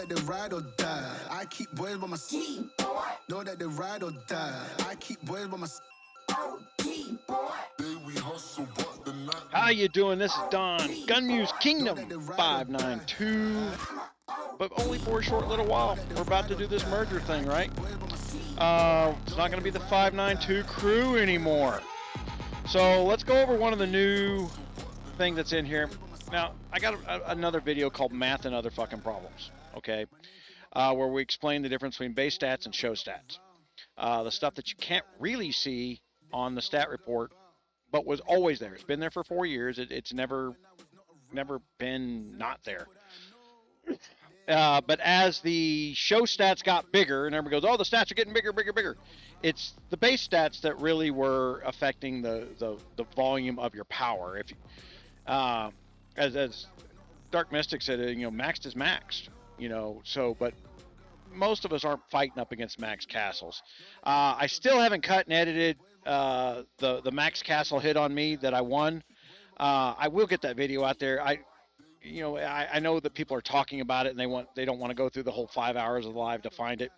that they ride or die. I keep boys by my side. Know that they ride or die. I keep boys by my side. How you doing? This is Don. GunMuse Kingdom 592. But only for a short little while. We're about to do this merger thing, right? It's not going to be the 592 crew anymore. So let's go over one of the new things that's in here. Now, I got another video called Math and Other Fucking Problems, okay? Where we explain the difference between base stats and show stats. The stuff that you can't really see on the stat report, but was always there. It's been there for 4 years. It's never been not there. But as the show stats got bigger, and everybody goes, oh, the stats are getting bigger, bigger, bigger. It's the base stats that really were affecting the volume of your power. If you, as Dark Mystic said, you know, maxed is maxed. You know, so but most of us aren't fighting up against max castles. I still haven't cut and edited the max castle hit on me that I won. I will get that video out there. I know that people are talking about it and they don't want to go through the whole 5 hours of live to find it.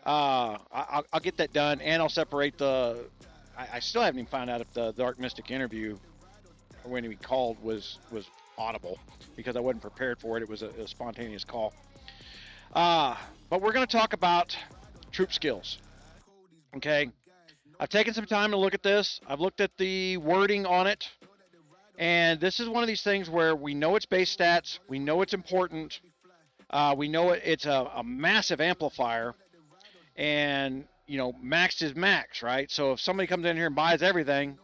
I'll get that done, and I'll separate the. I still haven't even found out if the Dark Mystic interview, or when he called, was audible, because I wasn't prepared for it. It was a spontaneous call. But we're going to talk about troop skills. Okay, I've taken some time to look at this. I've looked at the wording on it, and this is one of these things where we know it's base stats, we know it's important, we know it's a massive amplifier, and you know, maxed is max, right? So if somebody comes in here and buys everything,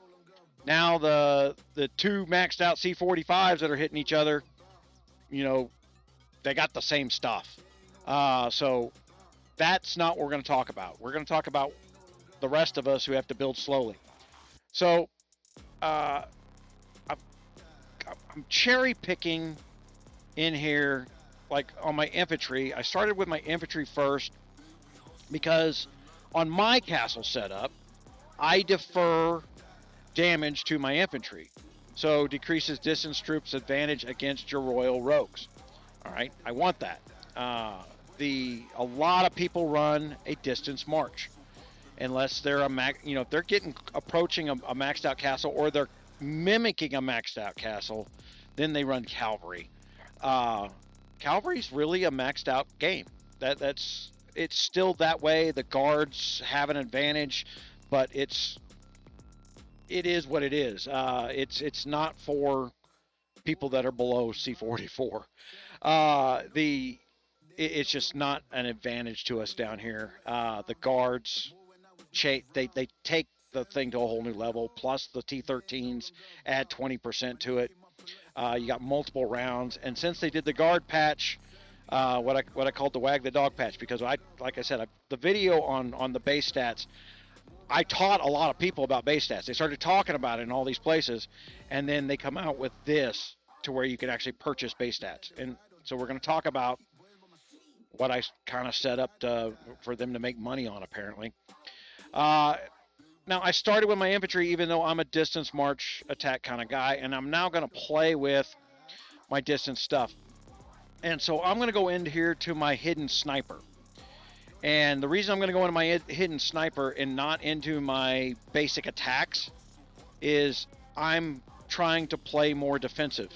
now the two maxed out C45s that are hitting each other, you know, they got the same stuff. So that's not what we're going to talk about. We're going to talk about the rest of us who have to build slowly. So I'm cherry picking in here, like on my infantry. I started with my infantry first because on my castle setup, I defer damage to my infantry. So decreases distance troops advantage against your royal rogues. All right, I want that. A lot of people run a distance march, unless they're if they're approaching a maxed out castle, or they're mimicking a maxed out castle, then they run cavalry. Cavalry's really a maxed out game. It's still that way. The guards have an advantage, but it is what it is. It's not for people that are below C44. It's just not an advantage to us down here. The guards, they take the thing to a whole new level. Plus the T13s add 20% to it. You got multiple rounds, and since they did the guard patch, what I called the wag the dog patch, because like I said, the video on the base stats, I taught a lot of people about base stats. They started talking about it in all these places, and then they come out with this to where you can actually purchase base stats. And so we're going to talk about what I kind of set up for them to make money on, apparently. Now, I started with my infantry, even though I'm a distance march attack kind of guy, and I'm now going to play with my distance stuff. And so I'm going to go into here to my hidden sniper. And the reason I'm going to go into my hidden sniper and not into my basic attacks is I'm trying to play more defensive.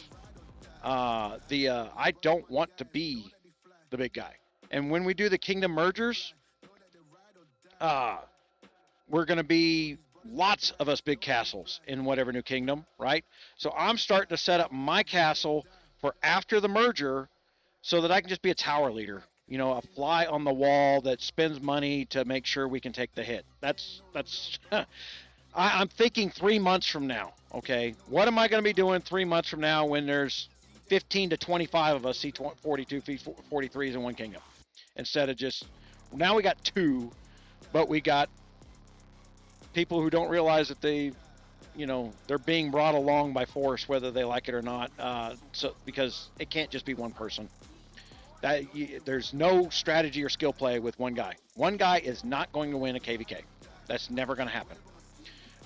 I don't want to be the big guy. And when we do the kingdom mergers, we're going to be lots of us big castles in whatever new kingdom, right? So I'm starting to set up my castle for after the merger so that I can just be a tower leader. You know, a fly on the wall that spends money to make sure we can take the hit. That's I'm thinking 3 months from now, okay? What am I going to be doing 3 months from now when there's 15 to 25 of us C42, C43s in one kingdom? Instead of just, now we got 2, but we got people who don't realize that they're being brought along by force, whether they like it or not. So because it can't just be one person. There's no strategy or skill play with one guy. One guy is not going to win a KVK. That's never going to happen.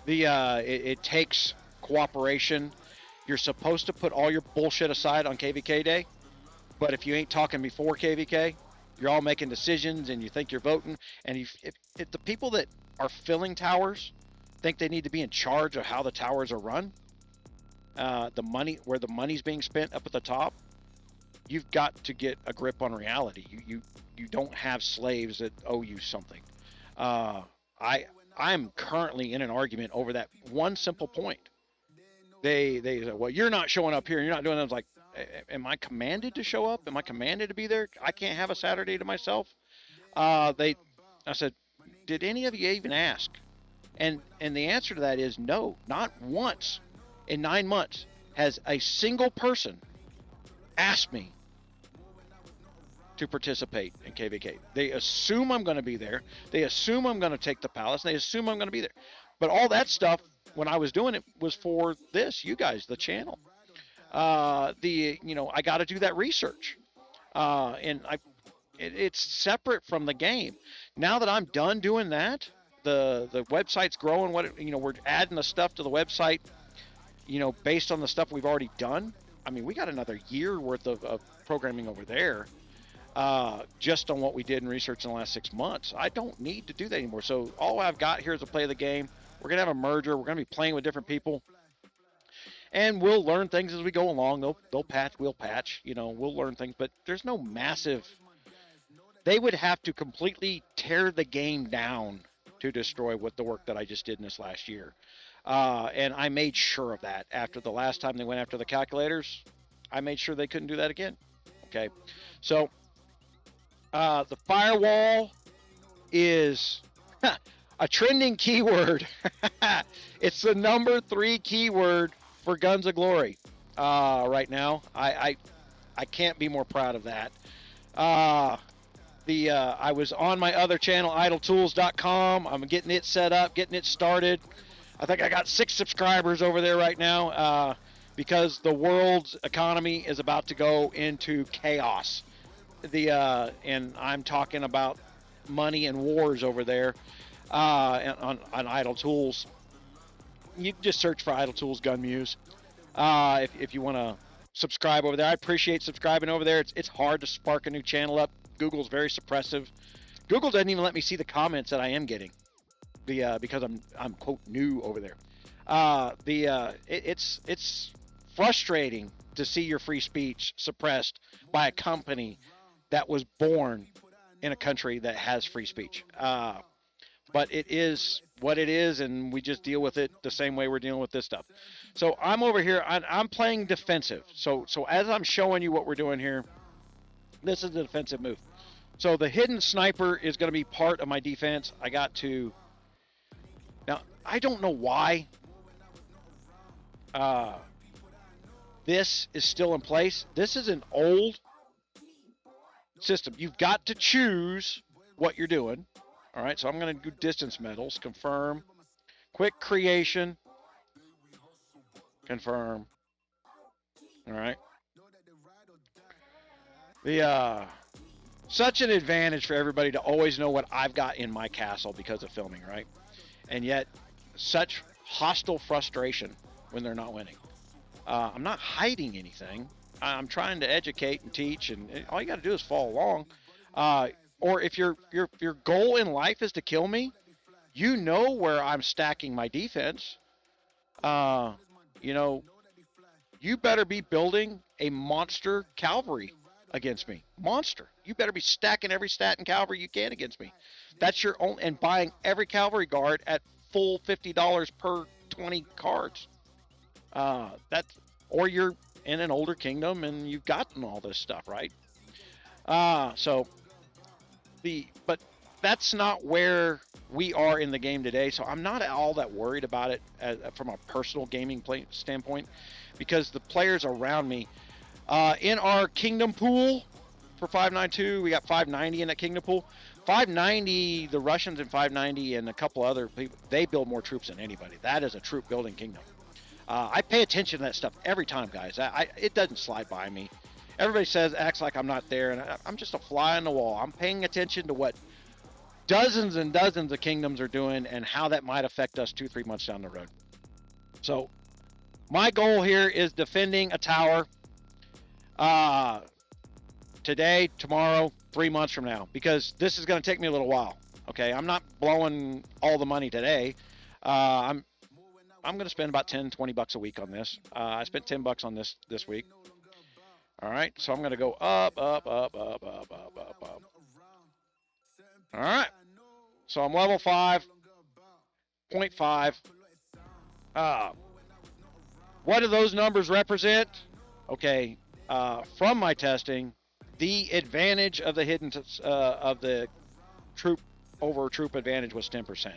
It takes cooperation. You're supposed to put all your bullshit aside on KVK day, but if you ain't talking before KVK, you're all making decisions and you think you're voting, and if the people that are filling towers think they need to be in charge of how the towers are run, the money, where the money's being spent up at the top, you've got to get a grip on reality. You don't have slaves that owe you something. I'm currently in an argument over that one simple point. They say, well, you're not showing up here, you're not doing that. I was like, am I commanded to show up? Am I commanded to be there? I can't have a Saturday to myself. I said, did any of you even ask? And the answer to that is no. Not once in 9 months has a single person asked me to participate in KVK. They assume I'm going to be there. They assume I'm going to take the palace. They assume I'm going to be there. But all that stuff, when I was doing it, was for this, you guys, the channel. I got to do that research, and it's separate from the game. Now that I'm done doing that, the website's growing. We're adding the stuff to the website, based on the stuff we've already done. I mean, we got another year worth of programming over there, just on what we did in research in the last 6 months. I don't need to do that anymore. So all I've got here is to play the game. We're gonna have a merger. We're gonna be playing with different people. And we'll learn things as we go along. They'll patch, we'll patch. We'll learn things, but there's no massive. They would have to completely tear the game down to destroy the work that I just did in this last year. And I made sure of that. After the last time they went after the calculators, I made sure they couldn't do that again. Okay, so the firewall is a trending keyword. It's the number 3 keyword for Guns of Glory right now. I can't be more proud of that. I was on my other channel, 𝗚𝘂𝙪𝙣𝙈.com. I'm getting it set up, getting it started. I think I got 6 subscribers over there right now, because the world's economy is about to go into chaos. And I'm talking about money and wars over there on 𝗚𝘂𝙪𝙣𝙗. You can just search for 𝗚𝘂𝙪𝙣𝙗 GunMuse if you want to subscribe over there. I appreciate subscribing over there. It's hard to spark a new channel up. Google's very suppressive. Google doesn't even let me see the comments that I am getting, because I'm quote new over there. It's frustrating to see your free speech suppressed by a company that was born in a country that has free speech. But it is what it is, and we just deal with it the same way we're dealing with this stuff. So I'm over here. I'm playing defensive. So as I'm showing you what we're doing here, this is the defensive move. So the hidden sniper is going to be part of my defense. I got to. Now, I don't know why this is still in place. This is an old system. You've got to choose what you're doing. All right, so I'm going to do distance medals, confirm, quick creation, confirm. All right. Such an advantage for everybody to always know what I've got in my castle because of filming, right? And yet, such hostile frustration when they're not winning. I'm not hiding anything. I'm trying to educate and teach, and all you got to do is follow along. Or if your goal in life is to kill me, you know where I'm stacking my defense. You better be building a monster cavalry against me. Monster. You better be stacking every stat in cavalry you can against me. That's your own, and buying every cavalry guard at full $50 per 20 cards. Or you're in an older kingdom and you've gotten all this stuff, right? But that's not where we are in the game today, so I'm not all that worried about it from a personal gaming standpoint, because the players around me, in our kingdom pool for 592, we got 590 in that kingdom pool. 590, the Russians in 590 and a couple other people, they build more troops than anybody. That is a troop building kingdom. I pay attention to that stuff every time, guys. It doesn't slide by me. Everybody acts like I'm not there, and I'm just a fly on the wall. I'm paying attention to what dozens and dozens of kingdoms are doing and how that might affect us 2-3 months down the road. So my goal here is defending a tower. today, tomorrow, 3 months from now, because this is going to take me a little while. Okay, I'm not blowing all the money today. I'm going to spend about 10, 20 bucks a week on this. I spent 10 bucks on this week. All right, so I'm going to go up, up, up, up, up, up, up, up. All right, so I'm level 5, 0.5. What do those numbers represent? Okay, from my testing, the advantage of the hidden of the troop over troop advantage was 10%.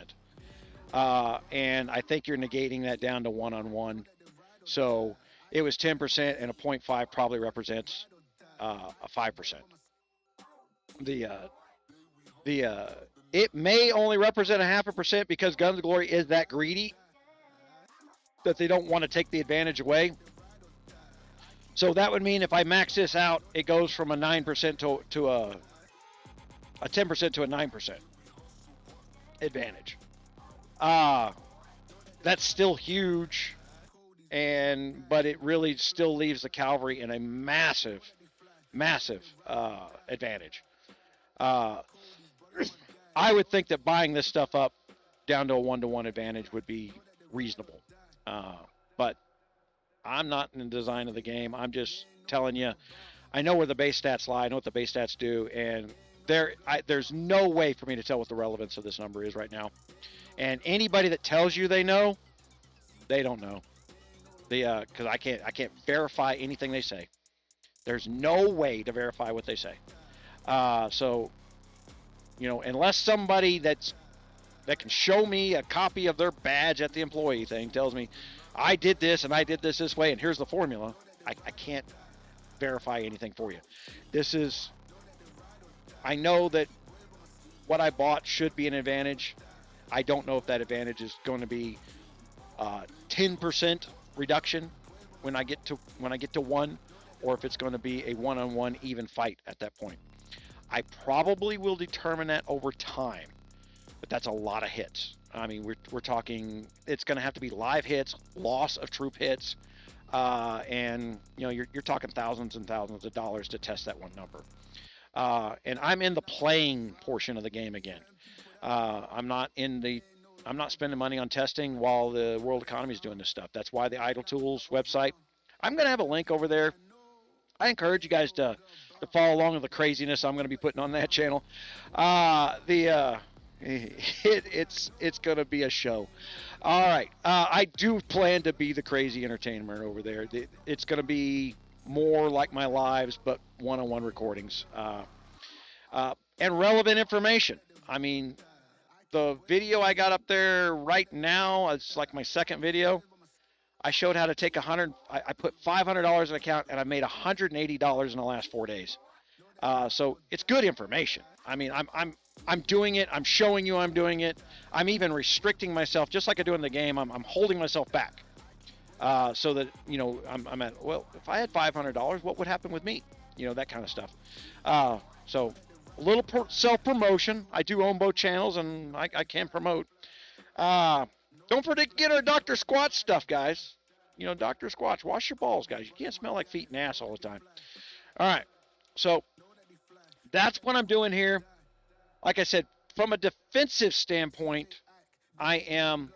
And I think you're negating that down to 1-on-1. So it was 10%, and a 0.5 probably represents a 5%. It may only represent a 0.5% because Guns of Glory is that greedy that they don't want to take the advantage away. So that would mean if I max this out, it goes from a 9% to a 10% to a 9% advantage. That's still huge, but it really still leaves the cavalry in a massive advantage. I would think that buying this stuff up down to a 1-to-1 advantage would be reasonable. But I'm not in the design of the game. I'm just telling you, I know where the base stats lie. I know what the base stats do, and there's no way for me to tell what the relevance of this number is right now. And anybody that tells you they know, they don't know. Because I can't verify anything they say. There's no way to verify what they say. So, you know, unless somebody that can show me a copy of their badge at the employee thing tells me I did this and I did this way and here's the formula, I can't verify anything for you. I know that what I bought should be an advantage. I don't know if that advantage is going to be 10% reduction when I get to 1, or if it's going to be a 1-on-1 even fight at that point. I probably will determine that over time, but that's a lot of hits. I mean, we're talking, it's going to have to be live hits, loss of troop hits, and you know, you're talking thousands and thousands of dollars to test that one number. And I'm in the playing portion of the game again. I'm not spending money on testing while the world economy is doing this stuff. That's why the Idle Tools website, I'm going to have a link over there. I encourage you guys to follow along with the craziness I'm going to be putting on that channel. It's going to be a show. All right. I do plan to be the crazy entertainer over there. It's going to be more like my lives, but one-on-one recordings, and relevant information. I mean, the video I got up there right now, it's like my second video. I showed how to take I put $500 in an account and I made $180 in the last 4 days. So it's good information. I mean, I'm doing it. I'm showing you I'm doing it. I'm even restricting myself, just like I do in the game. I'm holding myself back, so that, you know, I'm at, well, if I had $500, what would happen with me? You know, that kind of stuff. So a little self-promotion. I do own both channels, and I can promote. Don't forget to get our Dr. Squatch stuff, guys. You know, Dr. Squatch, wash your balls, guys. You can't smell like feet and ass all the time. All right, so that's what I'm doing here. Like I said, from a defensive standpoint, I am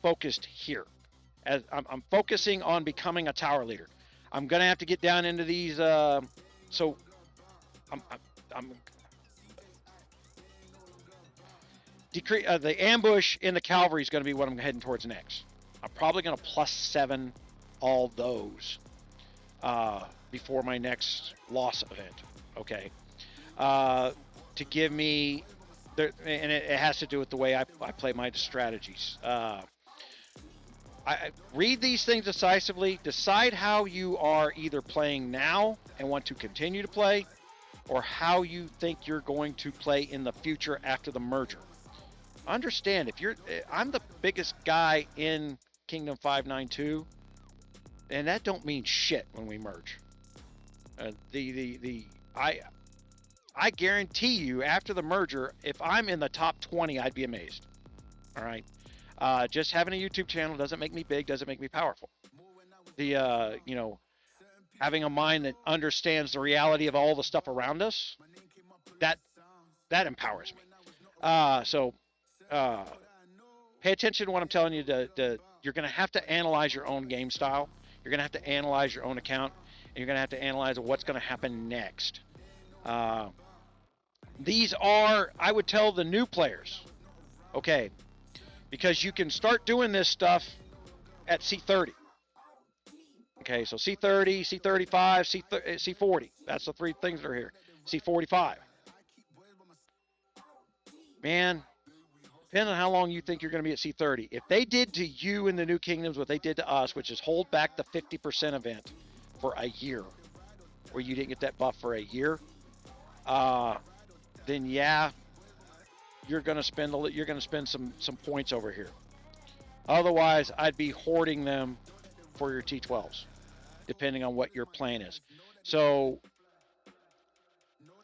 focused here. As I'm focusing on becoming a tower leader. I'm gonna have to get down into these. So the ambush in the cavalry is going to be what I'm heading towards next. I'm probably going to +7 all those before my next loss event. Okay, to give me, and it has to do with the way I play my strategies. I read these things decisively. Decide how you are either playing now and want to continue to play, or how you think you're going to play in the future after the merger. Understand, I'm the biggest guy in Kingdom 592, and that don't mean shit when we merge. I guarantee you, after the merger, if I'm in the top 20, I'd be amazed. All right, just having a YouTube channel doesn't make me big, doesn't make me powerful. You know, having a mind that understands the reality of all the stuff around us, that empowers me. So pay attention to what I'm telling you. You're going to have to analyze your own game style. You're going to have to analyze your own account, and you're going to have to analyze what's going to happen next. These are, I would tell the new players, okay, because you can start doing this stuff at C30. Okay, so C30, C35, C40. That's the three things that are here. C45. Man, depending on how long you think you're going to be at C30. If they did to you in the New Kingdoms what they did to us, which is hold back the 50% event for a year, where you didn't get that buff for a year, then yeah, you're going to spend some points over here. Otherwise, I'd be hoarding them for your T12s, depending on what your plan is. So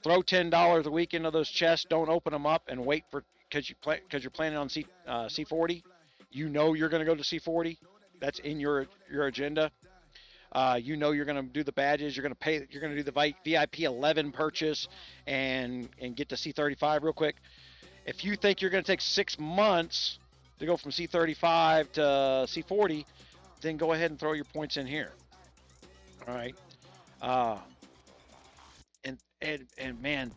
throw $10 a week into those chests. Don't open them up and wait for because you're planning on C40. You know you're going to go to C40. That's in your agenda. You know you're going to do the badges. You're going to do the VIP 11 purchase and get to C35 real quick. If you think you're going to take 6 months to go from C35 to C40, then go ahead and throw your points in here. All right. And man,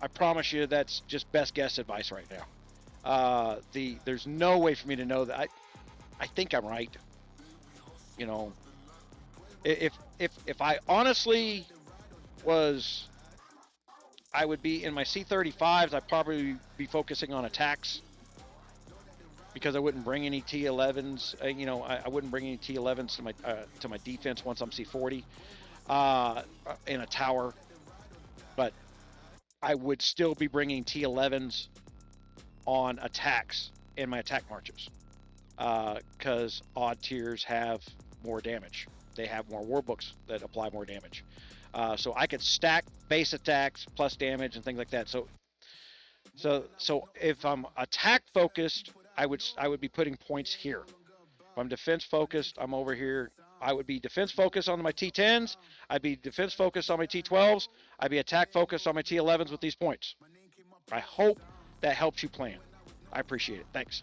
I promise you that's just best guess advice right now. There's no way for me to know that. I think I'm right. You know, if I honestly was, I would be in my C35s. I'd probably be focusing on attacks because I wouldn't bring any T11s. You know, I wouldn't bring any T11s to my defense once I'm C40 in a tower. But I would still be bringing T11s on attacks in my attack marches because odd tiers have more damage. They have more war books that apply more damage. So I could stack base attacks plus damage and things like that. So if I'm attack focused, I would be putting points here. If I'm defense focused, I'm over here. I would be defense focused on my T10s. I'd be defense focused on my T12s. I'd be attack focused on my T11s with these points. I hope that helps you plan. I appreciate it. Thanks.